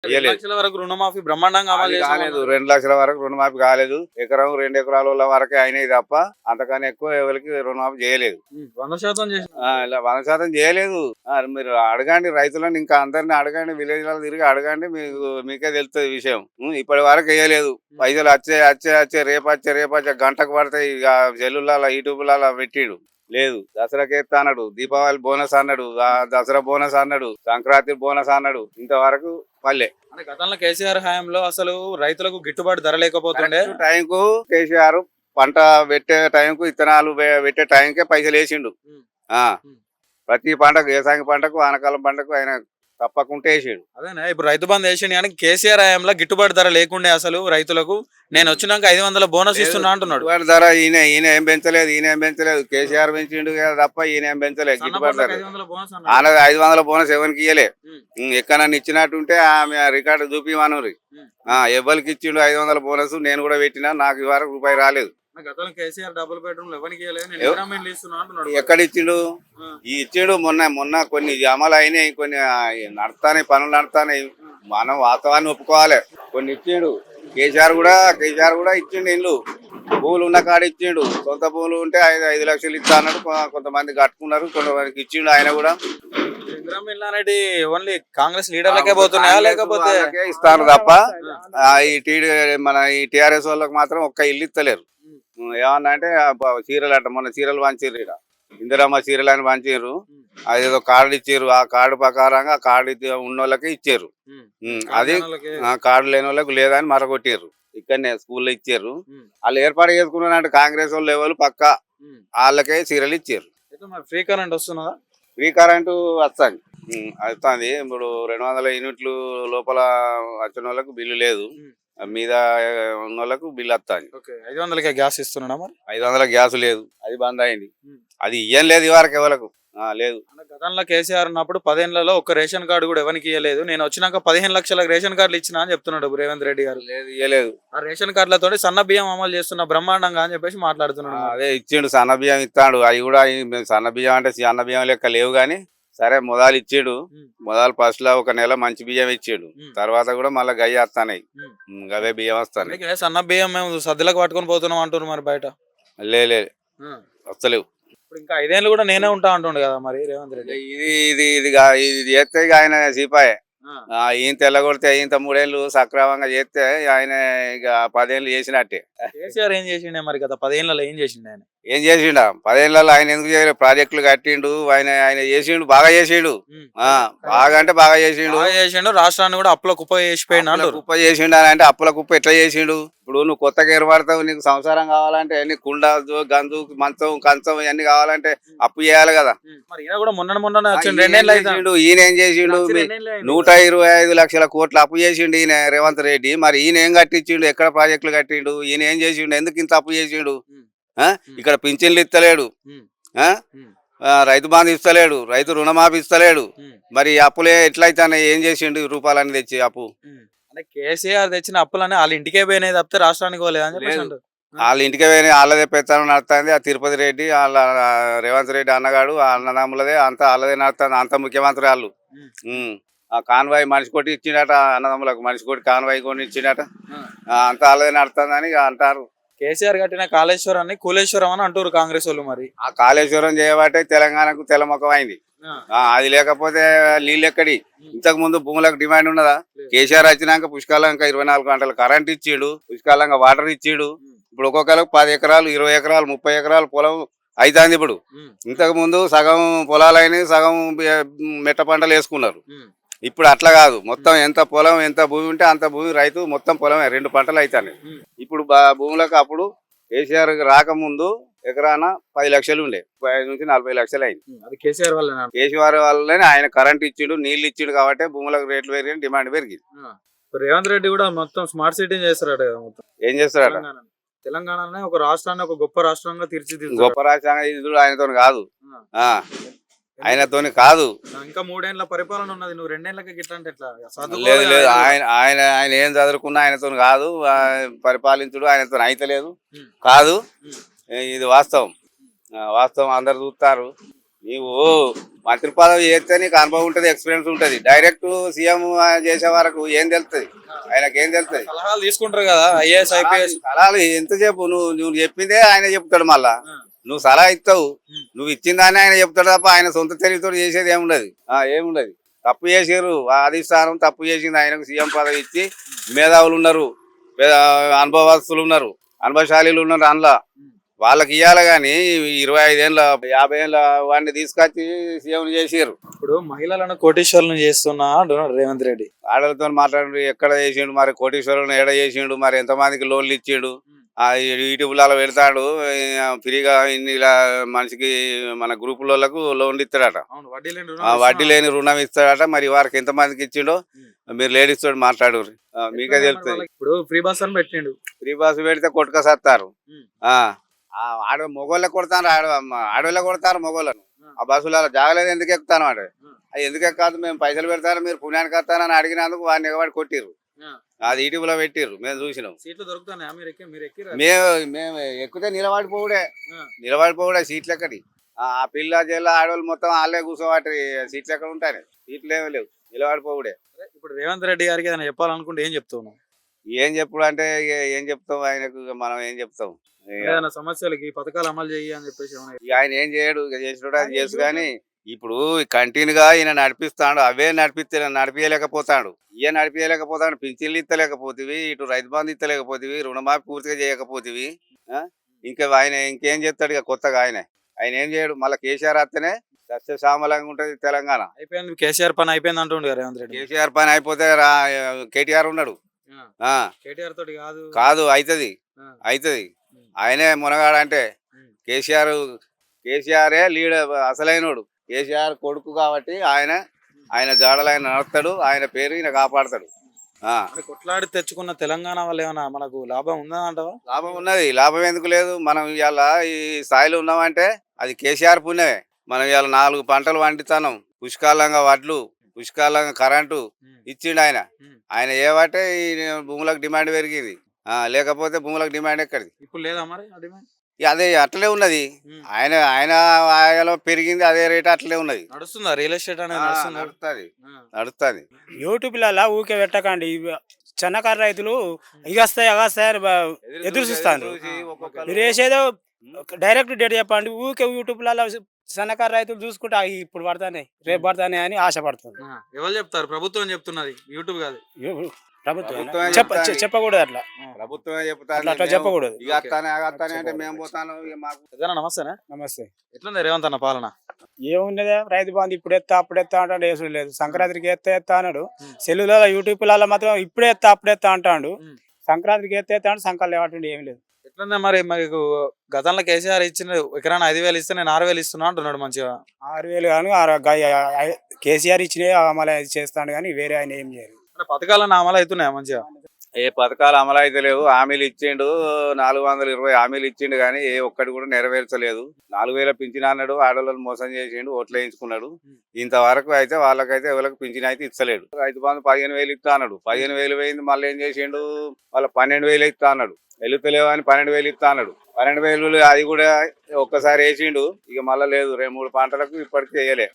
లక్షల వరకు రుణమాఫీ బ్రహ్మాండంగా అమలు కాలేదు. చేసామన్నారు. 2 లక్షల వరకు రుణమాఫీ కాలేదు. ఎకరం 2 ఎకరాల వరకే అయినాయి తప్ప అంతకన్నా ఎక్కువ ఎవరికి రుణమాఫీ చేయలేదు. 100% చేసిన. ఇలా 100% చేయలేదు. మీరు అడగండి రైతులను, ఇంకా అందరిని అడగండి, విలేజ్లలో తిరిగి అడగండి, మీకే తెలుస్తుంది విషయం. ఇప్పటి వరకు వేయలేదు. పైసలు వచ్చే రేపచ్చే గంటకు పడతాయి. ఇక సెల్లులలో యూట్యూబ్లలో పెట్టిడు. లేదు. దసరాకి ఎత్తా అన్నాడు, దీపావళి బోనస్ అన్నాడు, దసరా బోనస్ అన్నాడు, సంక్రాంతి బోనస్ అన్నాడు. ఇంతవరకు పల్లె. అంటే గతంలో కేసీఆర్ హయాంలో అసలు రైతులకు గిట్టుబాటు ధర లేకపోతుండే. టైంకు కేసీఆర్ పంట పెట్టే టైంకు, ఇత్తనాలు పెట్టే టైంకే పైసలు వేసిండు. ప్రతి పంటకు, వ్యవసాయ పంటకు, వానకాలం పంటకు ఆయన తప్పకుండా వేసాడు. అదేనా ఇప్పుడు రైతు బంధు వేసిండు కానీ కేసీఆర్ హయాంలో గిట్టుబాటు ధర లేకుండే అసలు రైతులకు. నేను వచ్చినాక 500 బోనస్ ఇస్తున్నా అంటున్నాడు. గిట్టుబాటు ధర ఈయన ఏం పెంచలేదు. కేసీఆర్ పెంచిండు తప్ప ఈయన ఏం పెంచలేదు. గిట్టుబాటు ధర 500 బోనస్ ఎవరికి ఇయ్యలే. ఎక్కడన్నా ఇచ్చినట్టుంటే ఆమె రికార్డు చూపిమనురి. ఎవరికి ఇచ్చిండు 500 బోనస్? నేను కూడా పెట్టినా, నాకు ఇవరకు రూపాయి రాలేదు. గతంలో కేసీఆర్ డబుల్ బెడ్రూమ్ ఎవరికి ఎక్కడ ఇచ్చిండు? ఇచ్చిండు మొన్న కొన్ని అమలు అయినాయి, కొన్ని నడుస్తాయి, పనులు నడుస్తాయి. మనం వాస్తవాన్ని ఒప్పుకోవాలి. కొన్ని ఇచ్చిండు. కేసీఆర్ కూడా ఇచ్చిండు. ఇల్లు భూములు ఉన్న కాడ ఇచ్చిండు. సొంత భూములు ఉంటే 5 లక్షలు ఇస్తా అన్నాడు. కొంతమంది కట్టుకున్నారు, కొంతమందికి ఇచ్చిండు. ఆయన కూడా ఓన్లీ కాంగ్రెస్ లీడర్లకే పోతున్నాయా లేకపోతే ఇస్తాను తప్ప ఈ టీఆర్ఎస్ వాళ్ళకి మాత్రం ఒక్క ఇల్లు ఇస్తలేరు. ఏమన్నా అంటే చీరలు అంట, మొన్న చీరలు పంచారు. ఇక్కడ ఇందిరమ్మ చీరలు అని పంచారు. అదేదో కార్డు ఇచ్చారు. ఆ కార్డు ప్రకారంగా ఆ కార్డు ఉన్న వాళ్ళకి ఇచ్చారు. అది కార్డు లేని వాళ్ళకి లేదని మరగొట్టారు. ఇక్కడనే స్కూల్లో ఇచ్చారు. వాళ్ళు ఏర్పాటు చేసుకున్నారంటే కాంగ్రెస్ వాళ్ళు ఎవరు పక్క వాళ్ళకే చీరలు ఇచ్చారు. ఫ్రీ కరెంట్ వస్తున్నదా? ఫ్రీ కరెంటు వస్తుంది. ఇప్పుడు 200 యూనిట్లు లోపల వచ్చిన వాళ్ళకు బిల్లు లేదు. మీద ఉన్న వాళ్ళకు బిల్లు వస్తుంది. 500కే గ్యాస్ ఇస్తున్నాడా? మరి 500 గ్యాస్ లేదు, అది బంద్ అయింది. అది ఇయ్యం లేదు ఇవరకు ఎవరికి లేదు. గతంలో కేసీఆర్ ఉన్నప్పుడు 10 ఏళ్లలో ఒక రేషన్ కార్డు కూడా ఎవరికి ఇవ్వలేదు. నేను వచ్చినాక 15 లక్షల రేషన్ కార్డులు ఇచ్చినా అని చెప్తున్నాడు రేవంత్ రెడ్డి గారు. లేదు, ఇవ్వలేదు. ఆ రేషన్ కార్డులతో సన్న బియ్యం అమలు చేస్తున్న బ్రహ్మాండంగా అని చెప్పేసి మాట్లాడుతున్నాడు. అదే ఇచ్చిండు, సన్న బియ్యం ఇస్తాడు. అవి కూడా సన్న బియ్యం అంటే సన్న బియ్యం లెక్క లేవు గాని సరే మొదలు ఇచ్చాడు. మొదలు ఫస్ట్ లో 1 నెల మంచి బియ్యం ఇచ్చాడు. తర్వాత కూడా మళ్ళీ గయ్య వస్తాయి, అవే బియ్యం వస్తాయి. సన్న బియ్యం మేము సద్దులకు పట్టుకొని పోతున్నాం అంటున్నారు మరి బయట. లేదు, వస్తలేవు. ఇప్పుడు ఇంకా 5 ఏళ్ళు కూడా నేనే ఉంటా అంటుండు కదా మరి రేవంత్ రెడ్డి. ఇది చేస్తే ఇక ఆయన సీపాయే. ఈయన తెల్లగొడితే ఇంత 3 ఏళ్ళు సక్రమంగా చేస్తే ఆయన ఇక 10 ఏళ్ళు చేసినట్టే. కేసీఆర్ ఏం చేసిండే మరి గత 10 ఏళ్లలో ఏం చేసిండు? ఆయన ఏం చేసిండా? 10 ఏళ్ళలో ఆయన ఎందుకు చేయలేదు? ప్రాజెక్టులు కట్టిండు. ఆయన చేసిండు, బాగా చేసిండు. బాగా అంటే బాగా చేసిండు. రాష్ట్రాన్ని కూడా అప్పుల కుప్ప చేసిపోయిండు. కుప్ప చేసిండు అని అంటే అప్పుల కుప్ప ఎట్లా చేసిండు? ఇప్పుడు నువ్వు కొత్తగా ఏర్పడతావు, నీకు సంసారం కావాలంటే అన్ని కుండ, గంజు, మంచం, కంచం ఇవన్నీ కావాలంటే అప్పు చేయాలి కదా. ఈయన ఏం చేసిండు? 125 లక్షల కోట్లు అప్పు చేసిండు ఈయన రేవంత్ రెడ్డి. మరి ఈయన ఏం కట్టించిండు? ఎక్కడ ప్రాజెక్టులు కట్టిండు? ఈయన ఏం చేసిండు? ఎందుకు ఇంత అప్పు చేసిండు? ఇక్కడ పింఛన్లు ఇస్తలేడు, రైతు బంధు ఇస్తలేడు, రైతు రుణమాఫీ ఇస్తలేడు. మరి అప్పులే ఎట్లయితే ఏం చేసిండు? రూపాయలని తెచ్చి అప్పు. అంటే కేసీఆర్ తెచ్చిన అప్పులని వాళ్ళ ఇంటికే పోయినాయి తప్పితే రాష్ట్రానికి పోలేదని చెప్పేసి వాళ్ళ ఇంటికే పోయినాయి. వాళ్ళదే పెత్తనం నడుస్తుంది. ఆ తిరుపతి రెడ్డి వాళ్ళ రేవంత్ రెడ్డి అన్నగాడు ఆ అన్నదమ్ములదే అంతా వాళ్ళదే నడుస్తుంది. అంత ముఖ్యమంత్రి వాళ్ళు. ఆ కాన్వాయ్ మనిషి కొట్టి ఇచ్చిండట, అన్నదమ్ములకు మనిషి కొట్టి కాన్వాయ్ కొని ఇచ్చిండట. అంతా వాళ్ళదే నడుతుందని అంటారు. కేసీఆర్ కట్టిన కాళేశ్వరాన్ని కూలేశ్వరం అని అంటారు కాంగ్రెస్ వాళ్ళు. మరి ఆ కాళేశ్వరం చేయబట్టే తెలంగాణకు తెల్లముఖం అయింది. అది లేకపోతే నీళ్ళు ఎక్కడి? ఇంతకు ముందు భూములకు డిమాండ్ ఉన్నదా? కేసీఆర్ వచ్చినాక పుష్కలంగా 24 గంటలు కరెంట్ ఇచ్చిండు, పుష్కలంగా వాటర్ ఇచ్చిండు. ఇప్పుడు ఒక్కొక్కరికి 10 ఎకరాలు, 20 ఎకరాలు, 30 ఎకరాలు పొలం అవుతుంది. ఇప్పుడు ఇంతకు ముందు సగం పొలాలైన సగం మెట్ట పంటలు వేసుకున్నారు. ఇప్పుడు అట్లా కాదు. మొత్తం ఎంత పొలం, ఎంత భూమి ఉంటే అంత భూమి రైతు మొత్తం పొలమే. 2 పంటలు అవుతాయి. ఇప్పుడు భూములకు అప్పుడు కేసీఆర్ రాకముందు ఎకరాన 10 లక్షలు ఉండే, 35 నుంచి 40 లక్షలు అయింది. అది కేసీఆర్ వల్లనే ఆయన కరెంట్ ఇచ్చిండు, నీళ్లు ఇచ్చిండు కాబట్టి భూములకు రేట్లు పెరిగి డిమాండ్ పెరిగింది. రేవంత్ రెడ్డి కూడా మొత్తం స్మార్ట్ సిటీ చేస్తారట. ఏం చేస్తారట? తెలంగాణనే ఒక రాష్ట్రాన్ని ఒక గొప్ప రాష్ట్రంగా తీర్చిదిద్దు. గొప్ప రాష్ట్రంగా ఇది ఆయనతో కాదు, ఆయనతోని కాదు. ఇంకా 3 ఏళ్ల పరిపాలన ఉన్నది. నువ్వు 2 ఏళ్ళకి గిట్లా అంటే ఎట్లా? లేదు, ఆయన ఏం చదువుకున్నా ఆయనతో కాదు. పరిపాలించుడు ఆయనతో అయితలేదు కాదు. ఇది వాస్తవం. అందరు చూస్తారు. నీవు మంత్రి పదవి చేస్తే నీకు అనుభవం ఉంటది, ఎక్స్పీరియన్స్ ఉంటది. డైరెక్ట్ సీఎం చేసే వరకు ఏం తెలుస్తుంది, ఆయనకి ఏం తెలుస్తుంది? సలహాలు తీసుకుంటారు కదా ఐఏఎస్ ఐపీఎస్. సలహాలు ఎంతసేపు నువ్వు చెప్పిందే ఆయన చెప్తాడు. మళ్ళా నువ్వు సలహా ఇస్తావు, నువ్వు ఇచ్చిందాన్ని ఆయన చెప్తాడు తప్ప ఆయన సొంత తెలివితో చేసేది ఏముండదు. ఏముండదు. తప్పు చేసారు అధిష్టానం, తప్పు చేసింది. ఆయనకు సీఎం పదవి ఇచ్చి మేధావులు ఉన్నారు, అనుభవస్తులు ఉన్నారు, అనుభవశాలీలు ఉన్నారు. అందులో వాళ్ళకి ఇవ్వాలి కానీ 25 ఏళ్ళ 50 ఏళ్ళ వాడిని తీసుకొచ్చి సీఎం చేసారు. ఇప్పుడు మహిళలను కోటీశ్వరులను చేస్తున్నా అంటున్నాడు రేవంత్ రెడ్డి. ఆడలతో మాట్లాడి ఎక్కడ చేసిండు, మరి కోటీశ్వరులను ఎక్కడ చేసిండు, మరి ఎంతమందికి లోన్లు ఇచ్చిండు, యూట్యూబ్లలో పెడతాడు ఫ్రీగా ఇన్ని మనిషికి మన గ్రూపులకు లోన్లు ఇస్తాడట, అవును, వడ్డీ లేని రుణం ఇస్తాడట. మరి వారికి ఎంతమందికి ఇచ్చిండో మీరు లేడీస్ తోటి మాట్లాడు, మీకే తెలుస్తుంది. ఇప్పుడు ఫ్రీ బస్ అని పెట్టిండు. ఫ్రీ బస్సు పెడితే కొట్టుకసత్తారు. మొగోళ్ళకి కొడతారు, ఆడవాళ్ళకి కొడతారు మొగోళ్ళను. ఆ బస్సులలో జాగలేదు ఎందుకు ఎక్కుతాను అంటే, అది ఎందుకు ఎక్కాదు, మేము పైసలు పెడతాను మీరు పుణ్యానికి వస్తానని అడిగినందుకు వాడిని ఎగబడి కొట్టిర్రు. అది యూట్యూబ్లో పెట్టిర్రు, మేము చూసినాం. సీట్లు దొరుకుతాయి మేము ఎక్కితే నిలబడిపోవుడే సీట్లు ఎక్కడి. ఆ పిల్ల జిల్లా ఆడవాళ్ళు మొత్తం వాళ్ళే కూర్చోబట్టి సీట్లు ఎక్కడ ఉంటాయి, సీట్లు ఏమీ లేవు, నిలబడిపోవుడే. ఇప్పుడు రేవంత్ రెడ్డి గారికి ఏదైనా చెప్పాలనుకుంటే ఏం చెప్తున్నావు? ఏం చెప్పుడు అంటే ఏం చెప్తాం ఆయనకు, మనం ఏం చెప్తాం? ఏదైనా సమస్యలకి పథకాలు అమలు చేయి అని చెప్పేసి ఆయన ఏం చేయడు, చేసినట్టు అది చేసు. కానీ ఇప్పుడు కంటిన్యూగా ఈయన నడిపిస్తాడు, అవే నడిపించలేకపోతాడు, నడిపించలేకపోతాడు. పింఛన్లు ఇస్తలేకపోతేవి, ఇటు రైతు బంధు ఇస్తలేకపోతేవి, రుణమాఫీ పూర్తిగా చేయకపోతేవి. ఇంకా ఆయన ఇంకేం చేస్తాడు ఇక కొత్తగా? ఆయన ఏం చేయడు. మళ్ళీ కేసీఆర్ వస్తేనే సస్యశ్యామలంగా ఉంటది తెలంగాణ. అయిపోయింది, కేసీఆర్ పని అయిపోయింది అంటుండే రేవంత్ రెడ్డి. కేసీఆర్ పని అయిపోతే కేటీఆర్ ఉన్నాడు. కేటీఆర్ తోటి కాదు అవుతుంది. ఆయనే మునగాడంటే కేసీఆరే లీడర్, అసలైనడు. కేసీఆర్ కొడుకు కాబట్టి ఆయన జాడలు ఆయన నడుస్తాడు, ఆయన పేరు ఈయన కాపాడతాడు. కొట్లాడి తెచ్చుకున్న తెలంగాణ వల్ల ఏమైనా మనకు లాభం ఉందా అంటావా? లాభం ఉన్నది. లాభం ఎందుకు లేదు? మనం ఇవాళ ఈ స్థాయిలో ఉన్నామంటే అది కేసీఆర్ పుణ్యమే. మనం ఇవాళ 4 పంటలు పండిస్తాం, పుష్కలంగా వడ్లు, పుష్కలంగా కరెంటు ఇచ్చిండు ఆయన ఏమంటే ఈ భూములకు డిమాండ్ పెరిగింది. లేకపోతే భూములకు డిమాండ్ ఎక్కడిది? ఇప్పుడు లేదా మరి అదే అట్లే ఉన్నది. ఆయన పెరిగింది, అదే రేట్ అట్లే ఉన్నది. నడుస్తుందా రియల్ ఎస్టేట్ అనేది? నడుస్తుంది. యూట్యూబ్లలో ఊకే పెట్టకండి. చిన్నకారు రైతులు ఇగస్తాయని ఎదురు చూస్తాను. మీరు వేసేదో డైరెక్ట్ డేట్ చెప్పండి. ఊకే యూట్యూబ్లలో సన్నకారు రైతులు చూసుకుంటే ఇప్పుడు పడతానే రేపు పడతానే అని ఆశపడుతుంది. ఎవరు చెప్తారు? ప్రభుత్వం చెప్తున్నది, యూట్యూబ్ కాదు. ప్రభుత్వం చెప్పకూడదు, అట్లా ప్రభుత్వమే అట్లా చెప్పకూడదు. అంటే మేము పోతాను. నమస్తేనా? నమస్తే. ఎట్లుంది రేవంత్ అన్న పాలన? ఏమున్నదే, రైతు బంధు ఇప్పుడు అప్పుడు అంటే వేసుడు లేదు. సంక్రాంతికి ఎత్తా అన్నాడు. సెల్లులలో యూట్యూబ్లలో మాత్రం ఇప్పుడే అప్పుడు అంటాడు. సంక్రాంతికి ఎత్తాడు, సంకల్ లేవటండి ఏమి లేదు. ఎట్లుందా మరి? మీకు గతంలో కేసీఆర్ ఇచ్చిన ఎకరాన 5,000 ఇస్తే నేను 6,000 ఇస్తున్నా అంటున్నాడు. మంచిగా 6,000 కానీ కేసీఆర్ ఇచ్చినవి అమలు చేస్తాడు, కానీ వేరే ఆయన ఏం చేయరు. పథకాలను అమలు అవుతున్నాయా మంచిగా? ఏ పథకాలు అమలు అయితే లేవు. హామీలు ఇచ్చిండు, 420 హామీలు ఇచ్చిండు, కానీ ఏ ఒక్కటి కూడా నెరవేర్చలేదు. 4,000 పింఛన్ అన్నాడు, ఆడవాళ్ళని మోసం చేసిండు, ఓట్లు వేయించుకున్నాడు. ఇంతవరకు అయితే వాళ్ళకైతే ఎవరికి పింఛన్ అయితే ఇస్తలేడు. రైతు బంధు 15,000 ఇస్తా అన్నాడు, 15,000 పోయింది. మళ్ళీ ఏం చేసిండు, వాళ్ళ 12,000 ఇస్తా అన్నాడు. వెళ్తలేవు అని 12,000 ఇస్తా అన్నాడు. 12,000 అది కూడా ఒక్కసారి వేసిండు, ఇక మళ్ళీ లేదు. 2-3 పంటలకు ఇప్పటికీ వేయలే.